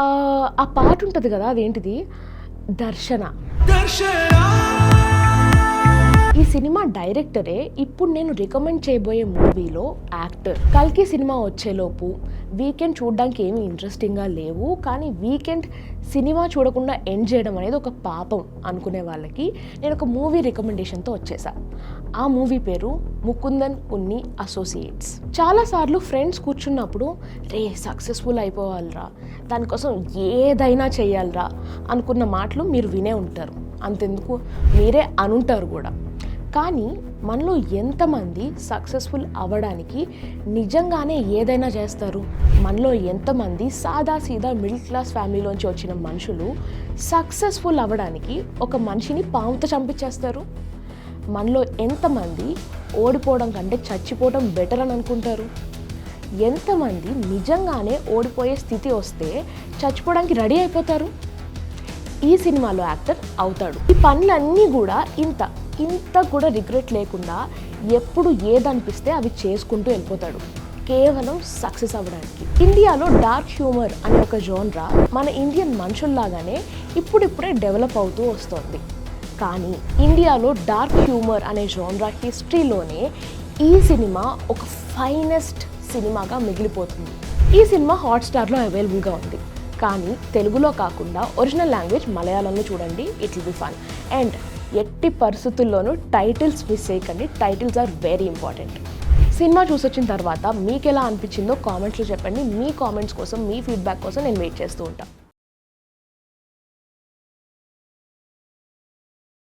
ఆ పాట ఉంటుంది కదా, అదేంటిది, దర్శన. ఈ సినిమా డైరెక్టరే ఇప్పుడు నేను రికమెండ్ చేయబోయే మూవీలో యాక్టర్. కల్కి సినిమా వచ్చేలోపు వీకెండ్ చూడడానికి ఏమీ ఇంట్రెస్టింగ్గా లేవు, కానీ వీకెండ్ సినిమా చూడకుండా ఎండ్ చేయడం అనేది ఒక పాపం అనుకునే వాళ్ళకి నేను ఒక మూవీ రికమెండేషన్తో వచ్చేసా. ఆ మూవీ పేరు ముకుందన్ ఉన్ని అసోసియేట్స్. చాలాసార్లు ఫ్రెండ్స్ కూర్చున్నప్పుడు రే సక్సెస్ఫుల్ అయిపోవాలిరా, దానికోసం ఏదైనా చెయ్యాలిరా అనుకున్న మాటలు మీరు వినే ఉంటారు, అంతెందుకు మీరే అనుంటారు కూడా. కానీ మనలో ఎంతమంది సక్సెస్ఫుల్ అవ్వడానికి నిజంగానే ఏదైనా చేస్తారు? మనలో ఎంతమంది సాదాసీదా మిడిల్ క్లాస్ ఫ్యామిలీలోంచి వచ్చిన మనుషులు సక్సెస్ఫుల్ అవ్వడానికి ఒక మనిషిని పాముతో చంపించేస్తారు? మనలో ఎంతమంది ఓడిపోవడం కంటే చచ్చిపోవడం బెటర్ అని అనుకుంటారు? ఎంతమంది నిజంగానే ఓడిపోయే స్థితి వస్తే చచ్చిపోవడానికి రెడీ అయిపోతారు? ఈ సినిమాలో యాక్టర్ అవుతాడు. ఈ పనులన్నీ కూడా ఇంత కూడా రిగ్రెట్ లేకుండా ఎప్పుడు ఏదనిపిస్తే అవి చేసుకుంటూ వెళ్ళిపోతాడు, కేవలం సక్సెస్ అవ్వడానికి. ఇండియాలో డార్క్ హ్యూమర్ అనే ఒక జోన్రా మన ఇండియన్ మనుషుల్లాగానే ఇప్పుడిప్పుడే డెవలప్ అవుతూ వస్తుంది. కానీ ఇండియాలో డార్క్ హ్యూమర్ అనే జోన్రా హిస్టరీలోనే ఈ సినిమా ఒక ఫైనెస్ట్ సినిమాగా మిగిలిపోతుంది. ఈ సినిమా హాట్స్టార్లో అవైలబుల్గా ఉంది, కానీ తెలుగులో కాకుండా ఒరిజినల్ లాంగ్వేజ్ మలయాళంలో చూడండి, it will be fun. And ఎట్టి పరిస్థితుల్లోనూ టైటిల్స్ మిస్ చేయకండి, టైటిల్స్ ఆర్ వెరీ ఇంపార్టెంట్. సినిమా చూసొచ్చిన తర్వాత మీకు ఎలా అనిపించిందో కామెంట్స్లో చెప్పండి. మీ కామెంట్స్ కోసం, మీ ఫీడ్బ్యాక్ కోసం నేను వెయిట్ చేస్తూ ఉంటాను.